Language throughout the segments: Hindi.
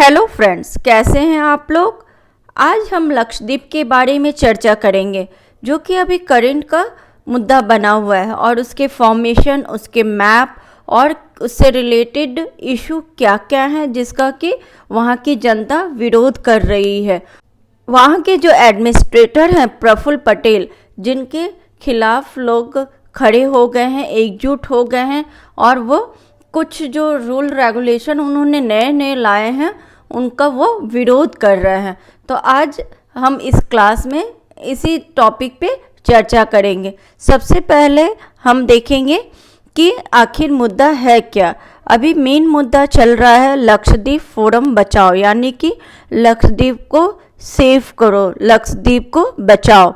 हेलो फ्रेंड्स, कैसे हैं आप लोग। आज हम लक्षद्वीप के बारे में चर्चा करेंगे जो कि अभी करंट का मुद्दा बना हुआ है और उसके फॉर्मेशन, उसके मैप और उससे रिलेटेड इशू क्या क्या हैं जिसका कि वहाँ की जनता विरोध कर रही है। वहाँ के जो एडमिनिस्ट्रेटर हैं प्रफुल्ल पटेल, जिनके खिलाफ लोग खड़े हो गए हैं, एकजुट हो गए हैं और वो कुछ जो रूल रेगुलेशन उन्होंने नए नए लाए हैं उनका वो विरोध कर रहे हैं। तो आज हम इस क्लास में इसी टॉपिक पे चर्चा करेंगे। सबसे पहले हम देखेंगे कि आखिर मुद्दा है क्या। अभी मेन मुद्दा चल रहा है लक्षद्वीप फोरम बचाओ, यानी कि लक्षद्वीप को सेव करो, लक्षद्वीप को बचाओ,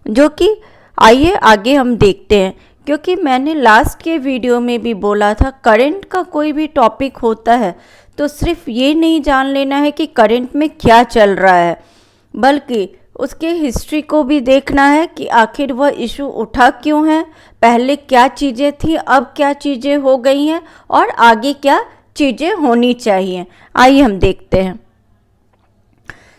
जो कि आइए आगे हम देखते हैं। क्योंकि मैंने लास्ट के वीडियो में भी बोला था, करंट का कोई भी टॉपिक होता है तो सिर्फ ये नहीं जान लेना है कि करंट में क्या चल रहा है, बल्कि उसके हिस्ट्री को भी देखना है कि आखिर वह इशू उठा क्यों है, पहले क्या चीज़ें थी, अब क्या चीज़ें हो गई हैं और आगे क्या चीज़ें होनी चाहिए। आइए हम देखते हैं।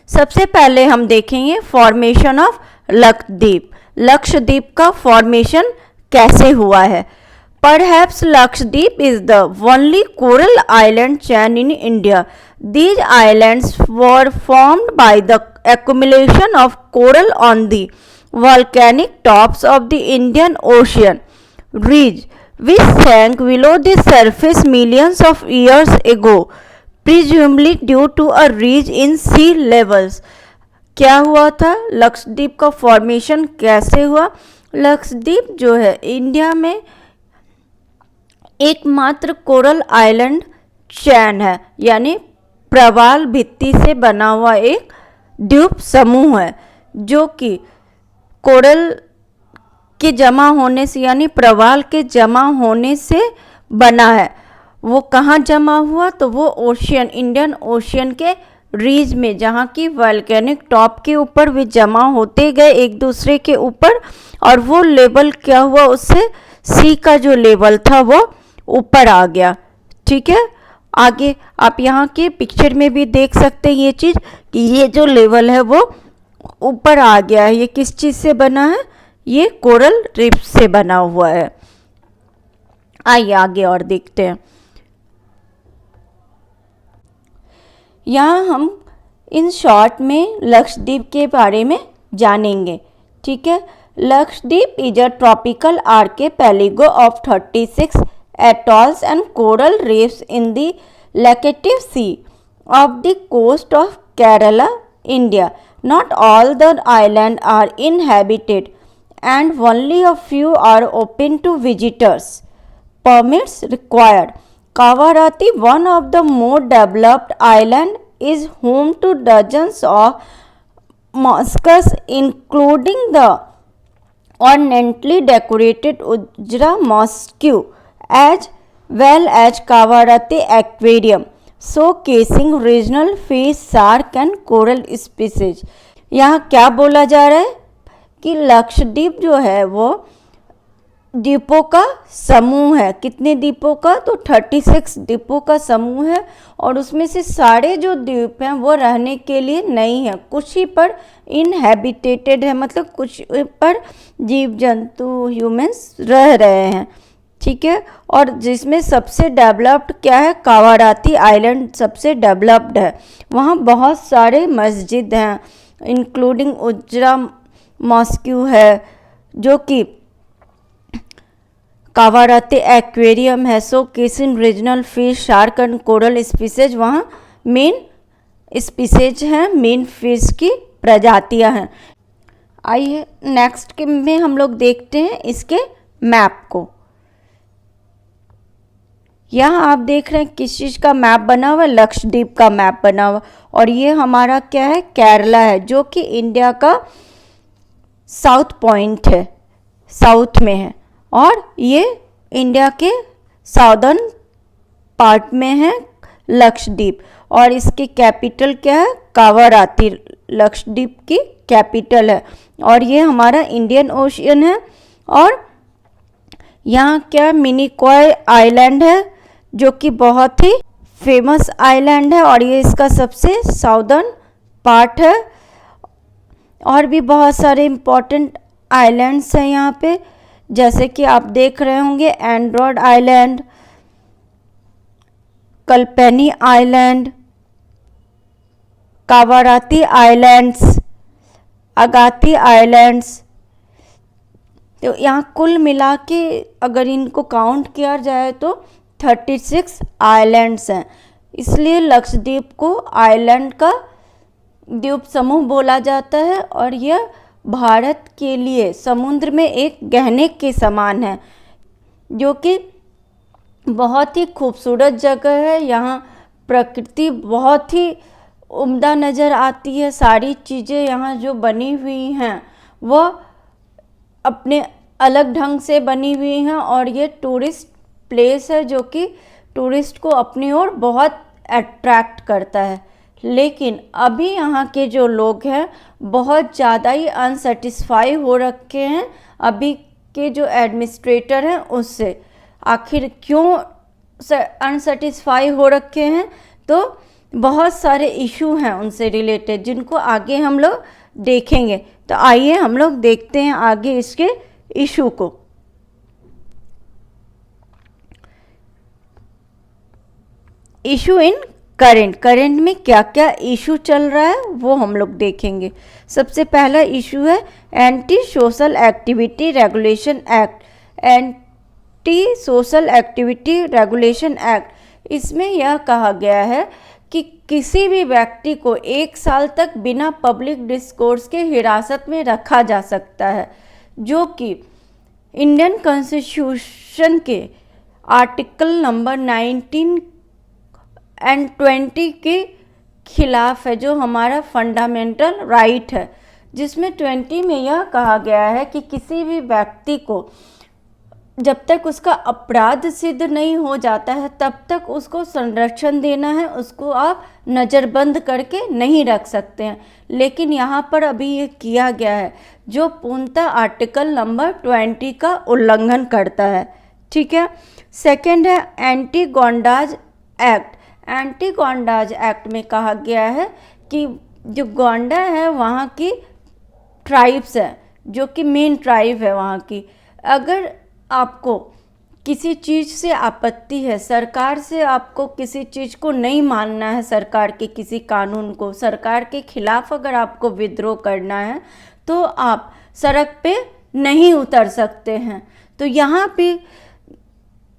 सबसे पहले हम देखेंगे फॉर्मेशन ऑफ लक्षद्वीप। लक्षद्वीप का फॉर्मेशन कैसे हुआ है। Perhaps Lakshadweep is the only coral island chain in India. These islands were formed by the accumulation of coral on the volcanic tops of the Indian Ocean ridge, which sank below the surface millions of years ago, presumably due to a rise in sea levels. क्या हुआ था, लक्षद्वीप का फॉर्मेशन कैसे हुआ। लक्षद्वीप जो है इंडिया में एकमात्र कोरल आइलैंड चैन है, यानी प्रवाल भित्ति से बना हुआ एक द्वीप समूह है जो कि कोरल के जमा होने से, यानी प्रवाल के जमा होने से बना है। वो कहाँ जमा हुआ, तो वो ओशियन, इंडियन ओशियन के रीज में, जहाँ की वॉल्केनिक टॉप के ऊपर वे जमा होते गए एक दूसरे के ऊपर, और वो लेवल क्या हुआ, उससे सी का जो लेवल था वो ऊपर आ गया। ठीक है, आगे आप यहाँ के पिक्चर में भी देख सकते हैं ये चीज़ कि ये जो लेवल है वो ऊपर आ गया है। ये किस चीज़ से बना है, ये कोरल रीफ से बना हुआ है। आइए आगे और देखते हैं। यहाँ हम इन शॉर्ट में लक्षद्वीप के बारे में जानेंगे। ठीक है, Lakshadweep is a tropical archipelago of 36 atolls and coral reefs in the Laccadive Sea off the coast of Kerala, India. Not all the islands are inhabited and only a few are open to visitors. Permits required. Kavarati, one of the more developed islands, is home to dozens of mosques, including the ornately decorated Ujra Mosque, as well as Kavarati Aquarium, showcasing regional fish, shark and coral species. यहाँ क्या बोला जा रहा है कि लक्षद्वीप जो है वो द्वीपों का समूह है। कितने द्वीपों का, तो 36 द्वीपों का समूह है, और उसमें से सारे जो द्वीप हैं वो रहने के लिए नहीं है, कुछ ही पर इनहैबिटेटेड है, मतलब कुछ पर जीव जंतु ह्यूमंस रह रहे हैं। ठीक है, और जिसमें सबसे डेवलप्ड क्या है, कावाराती आइलैंड सबसे डेवलप्ड है। वहाँ बहुत सारे मस्जिद हैं, इंक्लूडिंग उजरा मॉस्क्यू है, जो कि कावाराती एक्वेरियम है, सो केसिन regional fish, shark and coral species वहाँ मेन स्पीसीज हैं, मेन फिश की प्रजातियाँ हैं। आइए नेक्स्ट में हम लोग देखते हैं इसके मैप को। यहाँ आप देख रहे हैं किस चीज़ का मैप बना हुआ है, लक्षद्वीप का मैप बना हुआ, और ये हमारा क्या है, केरला है, जो कि इंडिया का साउथ पॉइंट है, साउथ में है, और ये इंडिया के साउदर्न पार्ट में है लक्षद्वीप, और इसकी कैपिटल क्या है, कावाराती लक्षद्वीप की कैपिटल है, और ये हमारा इंडियन ओशियन है। और यहाँ क्या मिनिकॉय आइलैंड है जो कि बहुत ही फेमस आइलैंड है और ये इसका सबसे साउदर्न पार्ट है। और भी बहुत सारे इम्पोर्टेंट आइलैंड्स हैं यहाँ पे, जैसे कि आप देख रहे होंगे Androth island, Kalpeni island, Kavaratti islands, Agatti islands. तो यहाँ कुल मिला के अगर इनको काउंट किया जाए तो 36 आइलैंड्स हैं। इसलिए लक्षद्वीप को आइलैंड का द्वीप समूह बोला जाता है और यह भारत के लिए समुद्र में एक गहने के समान है, जो कि बहुत ही खूबसूरत जगह है। यहाँ प्रकृति बहुत ही उम्दा नज़र आती है। सारी चीज़ें यहाँ जो बनी हुई हैं वह अपने अलग ढंग से बनी हुई हैं और ये टूरिस्ट प्लेस है जो कि टूरिस्ट को अपनी ओर बहुत अट्रैक्ट करता है। लेकिन अभी यहाँ के जो लोग हैं बहुत ज़्यादा ही अनसेटिस्फाई हो रखे हैं अभी के जो एडमिनिस्ट्रेटर हैं उससे। आखिर क्यों अनसेटिस्फाई हो रखे हैं? तो बहुत सारे इशू हैं उनसे रिलेटेड जिनको आगे हम लोग देखेंगे। तो आइए हम लोग देखते हैं आगे इसके इशू को। इशू इन करंट में क्या क्या इशू चल रहा है वो हम लोग देखेंगे। सबसे पहला इशू है anti social activity regulation act. Anti social activity regulation act, इसमें यह कहा गया है कि किसी भी व्यक्ति को 1 साल तक बिना पब्लिक डिस्कोर्स के हिरासत में रखा जा सकता है, जो कि इंडियन कॉन्स्टिट्यूशन के आर्टिकल नंबर 19 एंड 20 के खिलाफ है, जो हमारा फंडामेंटल राइट है, जिसमें 20 में यह कहा गया है कि किसी भी व्यक्ति को जब तक उसका अपराध सिद्ध नहीं हो जाता है तब तक उसको संरक्षण देना है, उसको आप नज़रबंद करके नहीं रख सकते हैं। लेकिन यहाँ पर अभी ये किया गया है जो पूर्णतः आर्टिकल नंबर 20 का उल्लंघन करता है। ठीक है। सेकंड है एंटी गोंडाज एक्ट। एंटी गोंडाज एक्ट में कहा गया है कि जो गोंडा है वहाँ की ट्राइब्स है, जो कि मेन ट्राइब है वहाँ की, अगर आपको किसी चीज़ से आपत्ति है, सरकार से आपको किसी चीज़ को नहीं मानना है, सरकार के किसी कानून को, सरकार के खिलाफ अगर आपको विद्रोह करना है तो आप सड़क पे नहीं उतर सकते हैं। तो यहाँ पे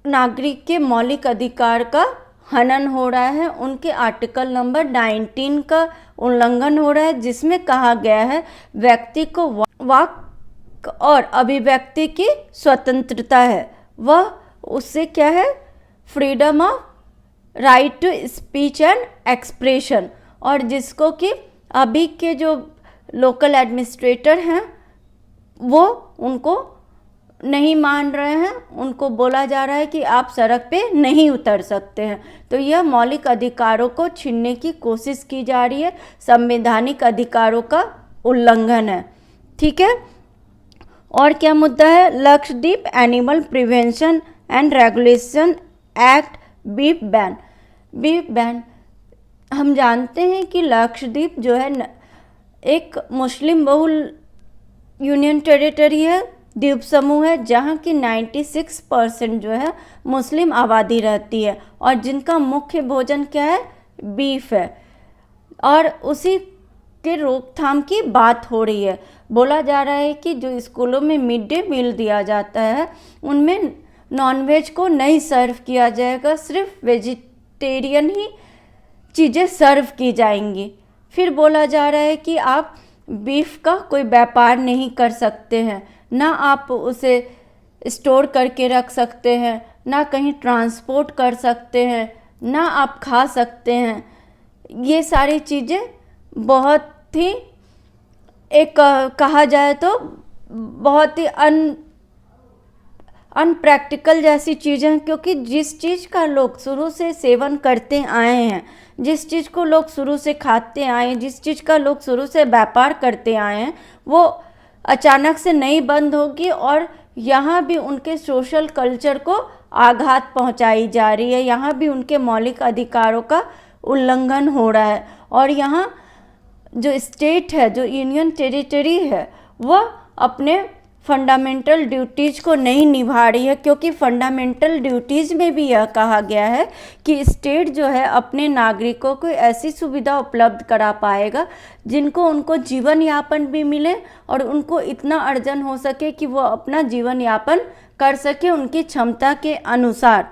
नागरिक के मौलिक अधिकार का हनन हो रहा है, उनके आर्टिकल नंबर 19 का उल्लंघन हो रहा है, जिसमें कहा गया है व्यक्ति को वाक और अभिव्यक्ति की स्वतंत्रता है, वह उससे क्या है, freedom of right to speech and expression. और जिसको कि अभी के जो लोकल एडमिनिस्ट्रेटर हैं वो उनको नहीं मान रहे हैं, उनको बोला जा रहा है कि आप सड़क पे नहीं उतर सकते हैं। तो यह मौलिक अधिकारों को छीनने की कोशिश की जा रही है, संवैधानिक अधिकारों का उल्लंघन है। ठीक है। और क्या मुद्दा है? Lakshadweep animal prevention and regulation act beef ban. Beef ban, हम जानते हैं कि लक्षद्वीप जो है एक मुस्लिम बहुल यूनियन टेरिटरी है, द्वीप समूह है, जहाँ की 96% जो है मुस्लिम आबादी रहती है और जिनका मुख्य भोजन क्या है, बीफ है। और उसी के रोकथाम की बात हो रही है। बोला जा रहा है कि जो स्कूलों में मिड डे मील दिया जाता है उनमें नॉनवेज को नहीं सर्व किया जाएगा, सिर्फ वेजिटेरियन ही चीज़ें सर्व की जाएंगी। फिर बोला जा रहा है कि आप बीफ का कोई व्यापार नहीं कर सकते हैं, ना आप उसे स्टोर करके रख सकते हैं, ना कहीं ट्रांसपोर्ट कर सकते हैं, ना आप खा सकते हैं। ये सारी चीज़ें बहुत ही एक कहा जाए तो बहुत ही अनप्रैक्टिकल जैसी चीज़ें हैं, क्योंकि जिस चीज़ का लोग शुरू से सेवन करते आए हैं, जिस चीज़ को लोग शुरू से खाते आए हैं, जिस चीज़ का लोग शुरू से व्यापार करते आए हैं, वो अचानक से नहीं बंद होगी और यहाँ भी उनके सोशल कल्चर को आघात पहुंचाई जा रही है, यहाँ भी उनके मौलिक अधिकारों का उल्लंघन हो रहा है। और यहाँ जो स्टेट है, जो यूनियन टेरिटरी है, वह अपने फंडामेंटल ड्यूटीज़ को नहीं निभा रही है, क्योंकि फंडामेंटल ड्यूटीज़ में भी यह कहा गया है कि स्टेट जो है अपने नागरिकों को ऐसी सुविधा उपलब्ध करा पाएगा जिनको उनको जीवन यापन भी मिले और उनको इतना अर्जन हो सके कि वो अपना जीवन यापन कर सके उनकी क्षमता के अनुसार,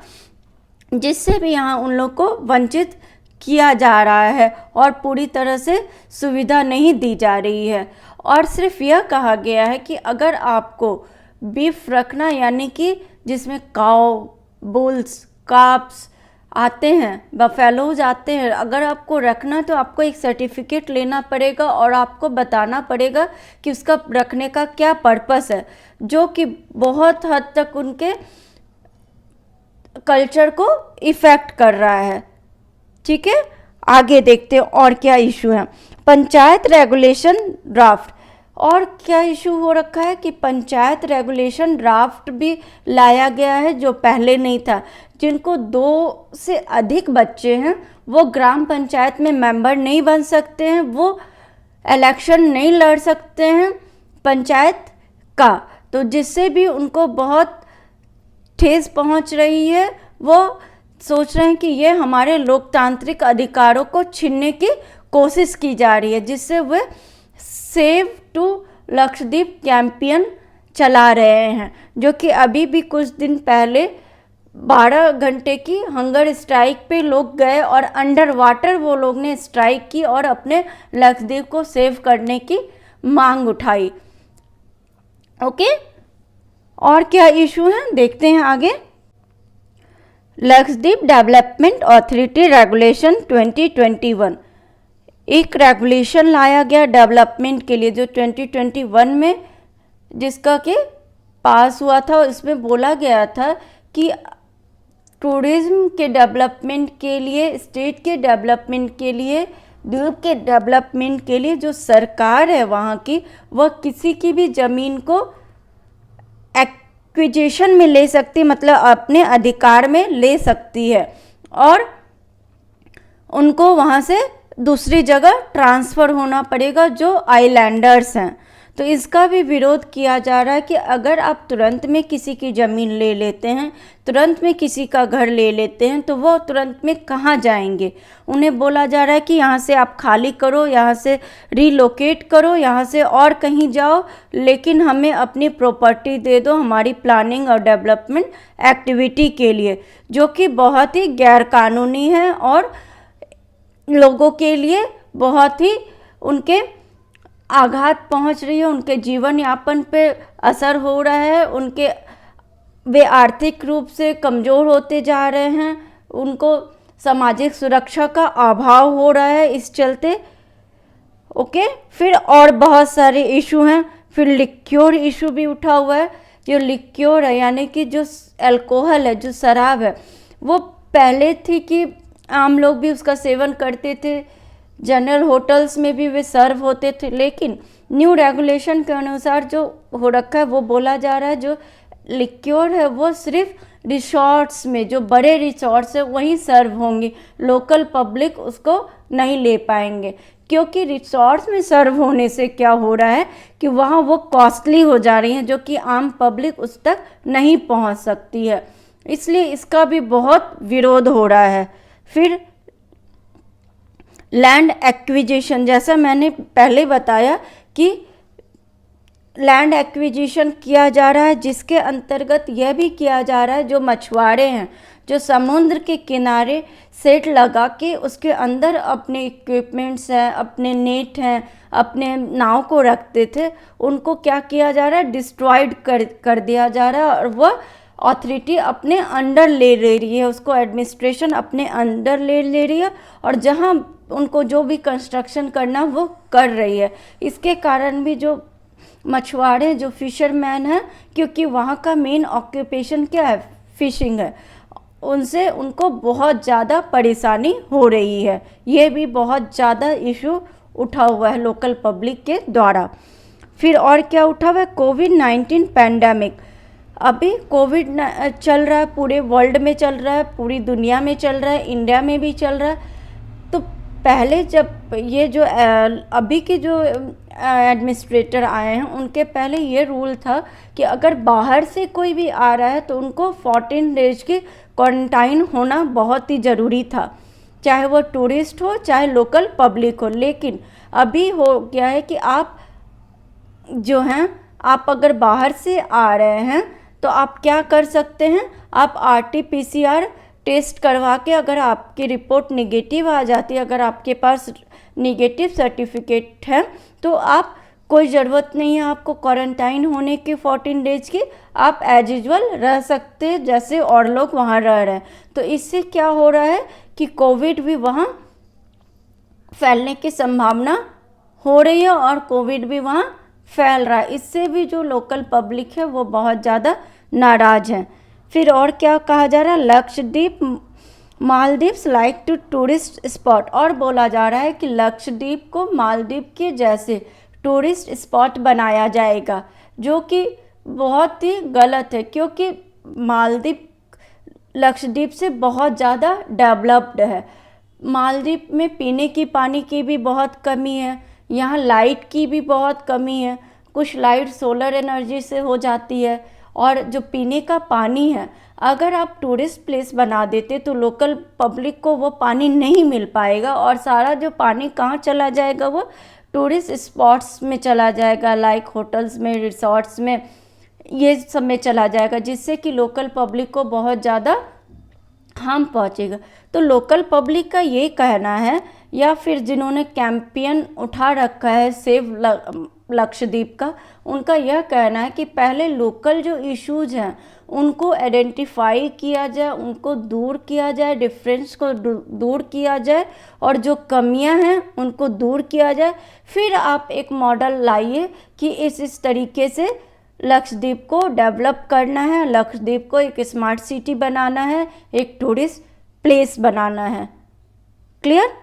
जिससे भी यहाँ उन लोग को वंचित किया जा रहा है और पूरी तरह से सुविधा नहीं दी जा रही है। और सिर्फ यह कहा गया है कि अगर आपको बीफ रखना, यानी कि जिसमें काऊ, बुल्स, काप्स आते हैं, बफेलोज आते हैं, अगर आपको रखना तो आपको एक सर्टिफिकेट लेना पड़ेगा और आपको बताना पड़ेगा कि उसका रखने का क्या पर्पस है, जो कि बहुत हद तक उनके कल्चर को इफ़ेक्ट कर रहा है। ठीक है, आगे देखते हैं और क्या इशू है। पंचायत रेगुलेशन ड्राफ्ट, और क्या इशू हो रखा है कि पंचायत रेगुलेशन ड्राफ्ट भी लाया गया है जो पहले नहीं था। जिनको 2 से अधिक बच्चे हैं वो ग्राम पंचायत में मेंबर नहीं बन सकते हैं, वो इलेक्शन नहीं लड़ सकते हैं पंचायत का, तो जिससे भी उनको बहुत ठेस पहुंच रही है। वो सोच रहे हैं कि ये हमारे लोकतांत्रिक अधिकारों को छीनने की कोशिश की जा रही है, जिससे वे सेव टू लक्षद्वीप कैंपेन चला रहे हैं, जो कि अभी भी कुछ दिन पहले 12 घंटे की हंगर स्ट्राइक पे लोग गए और अंडर वाटर वो लोग ने स्ट्राइक की और अपने लक्षद्वीप को सेव करने की मांग उठाई। ओके, और क्या इशू है देखते हैं आगे। लक्षद्वीप डेवलपमेंट अथॉरिटी रेगुलेशन 2021, एक रेगुलेशन लाया गया डेवलपमेंट के लिए जो 2021 में जिसका के पास हुआ था। इसमें बोला गया था कि टूरिज्म के डेवलपमेंट के लिए, स्टेट के डेवलपमेंट के लिए, द्वीप के डेवलपमेंट के लिए जो सरकार है वहाँ की, वह किसी की भी ज़मीन को एक्विजिशन में ले सकती, मतलब अपने अधिकार में ले सकती है और उनको वहाँ से दूसरी जगह ट्रांसफ़र होना पड़ेगा जो आइलैंडर्स हैं। तो इसका भी विरोध किया जा रहा है कि अगर आप तुरंत में किसी की ज़मीन ले लेते हैं, तुरंत में किसी का घर ले लेते हैं, तो वो तुरंत में कहाँ जाएंगे। उन्हें बोला जा रहा है कि यहाँ से आप खाली करो, यहाँ से रीलोकेट करो, यहाँ से और कहीं जाओ, लेकिन हमें अपनी प्रॉपर्टी दे दो हमारी प्लानिंग और डेवलपमेंट एक्टिविटी के लिए, जो कि बहुत ही गैरकानूनी है और लोगों के लिए बहुत ही उनके आघात पहुंच रही है, उनके जीवन यापन पे असर हो रहा है, उनके वे आर्थिक रूप से कमज़ोर होते जा रहे हैं, उनको सामाजिक सुरक्षा का अभाव हो रहा है इस चलते। ओके, फिर और बहुत सारे इशू हैं। फिर लिक्योर इशू भी उठा हुआ है। जो लिक्योर है यानी कि जो अल्कोहल है, जो शराब है, वो पहले थी कि आम लोग भी उसका सेवन करते थे, जनरल होटल्स में भी वे सर्व होते थे, लेकिन न्यू रेगुलेशन के अनुसार जो हो रखा है वो बोला जा रहा है जो लिक्योर है वो सिर्फ रिसॉर्ट्स में, जो बड़े रिसॉर्ट्स है वहीं सर्व होंगे, लोकल पब्लिक उसको नहीं ले पाएंगे, क्योंकि रिसॉर्ट्स में सर्व होने से क्या हो रहा है कि वहाँ वो कॉस्टली हो जा रही हैं, जो कि आम पब्लिक उस तक नहीं पहुँच सकती है, इसलिए इसका भी बहुत विरोध हो रहा है। फिर लैंड एक्विजिशन, जैसा मैंने पहले बताया कि लैंड एक्विजिशन किया जा रहा है, जिसके अंतर्गत यह भी किया जा रहा है जो मछुआरे हैं, जो समुद्र के किनारे सेट लगा के उसके अंदर अपने इक्विपमेंट्स हैं, अपने नेट हैं, अपने नाव को रखते थे, उनको क्या किया जा रहा है, डिस्ट्रॉयड कर दिया जा रहा है और वह अथॉरिटी अपने अंडर ले रही है, उसको एडमिनिस्ट्रेशन अपने अंडर ले रही है और जहां उनको जो भी कंस्ट्रक्शन करना वो कर रही है। इसके कारण भी जो मछुआरे, जो फिशरमैन हैं, क्योंकि वहाँ का मेन ऑक्यूपेशन क्या है, फिशिंग है, उनसे उनको बहुत ज़्यादा परेशानी हो रही है। ये भी बहुत ज़्यादा इशू उठा हुआ है लोकल पब्लिक के द्वारा। फिर और क्या उठा हुआ है, कोविड-19 पैंडेमिक। अभी कोविड चल रहा है, पूरे वर्ल्ड में चल रहा है, पूरी दुनिया में चल रहा है, इंडिया में भी चल रहा है। तो पहले जब ये जो अभी के जो एडमिनिस्ट्रेटर आए हैं, उनके पहले ये रूल था कि अगर बाहर से कोई भी आ रहा है तो उनको 14 डेज की क्वारंटाइन होना बहुत ही ज़रूरी था, चाहे वो टूरिस्ट हो चाहे लोकल पब्लिक हो। लेकिन अभी हो गया है कि आप जो हैं, आप अगर बाहर से आ रहे हैं तो आप क्या कर सकते हैं, आप RT-PCR टेस्ट करवा के अगर आपकी रिपोर्ट निगेटिव आ जाती है, अगर आपके पास निगेटिव सर्टिफिकेट है, तो आप कोई ज़रूरत नहीं है आपको क्वारंटाइन होने की 14 डेज की, आप एज यूजल रह सकते हैं जैसे और लोग वहाँ रह रहे हैं। तो इससे क्या हो रहा है कि कोविड भी वहाँ फैलने की संभावना हो रही है और कोविड भी वहाँ फैल रहा है। इससे भी जो लोकल पब्लिक है वो बहुत ज़्यादा नाराज़ हैं। फिर और क्या कहा जा रहा है, Lakshadweep Maldives like to tourist spot, और बोला जा रहा है कि लक्षद्वीप को मालदीव के जैसे टूरिस्ट स्पॉट बनाया जाएगा, जो कि बहुत ही गलत है, क्योंकि मालदीव लक्षद्वीप से बहुत ज़्यादा डेवलप्ड है। मालदीव में पीने की पानी की भी बहुत कमी है, यहाँ लाइट की भी बहुत कमी है, कुछ लाइट सोलर एनर्जी से हो जाती है, और जो पीने का पानी है अगर आप टूरिस्ट प्लेस बना देते तो लोकल पब्लिक को वो पानी नहीं मिल पाएगा, और सारा जो पानी कहाँ चला जाएगा, वो टूरिस्ट स्पॉट्स में चला जाएगा, लाइक होटल्स में, रिसॉर्ट्स में, ये सब में चला जाएगा, जिससे कि लोकल पब्लिक को बहुत ज़्यादा हार्म पहुँचेगा। तो लोकल पब्लिक का ये कहना है, या फिर जिन्होंने कैंपेन उठा रखा है सेव लक्षद्वीप का, उनका यह कहना है कि पहले लोकल जो इश्यूज हैं उनको आइडेंटिफाई किया जाए, उनको दूर किया जाए, डिफरेंस को दूर किया जाए, और जो कमियां हैं उनको दूर किया जाए। फिर आप एक मॉडल लाइए कि इस तरीके से लक्षद्वीप को डेवलप करना है, लक्षद्वीप को एक स्मार्ट सिटी बनाना है, एक टूरिस्ट प्लेस बनाना है। क्लियर?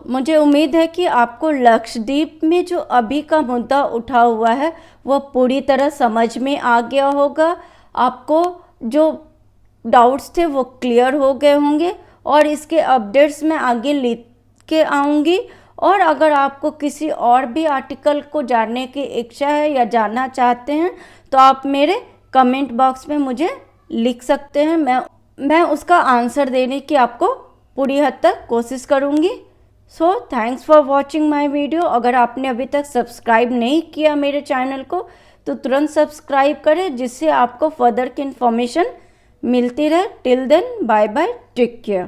मुझे उम्मीद है कि आपको लक्षद्वीप में जो अभी का मुद्दा उठा हुआ है वह पूरी तरह समझ में आ गया होगा। आपको जो डाउट्स थे वो क्लियर हो गए होंगे, और इसके अपडेट्स मैं आगे लेके आऊँगी। और अगर आपको किसी और भी आर्टिकल को जानने की इच्छा है या जानना चाहते हैं तो आप मेरे कमेंट बॉक्स में मुझे लिख सकते हैं, मैं उसका आंसर देने की आपको पूरी हद तक कोशिश करूँगी। Thanks for watching my video. अगर आपने अभी तक सब्सक्राइब नहीं किया मेरे चैनल को तो तुरंत सब्सक्राइब करें, जिससे आपको फर्दर की इन्फॉर्मेशन मिलती रहे। Till then, bye bye, take care.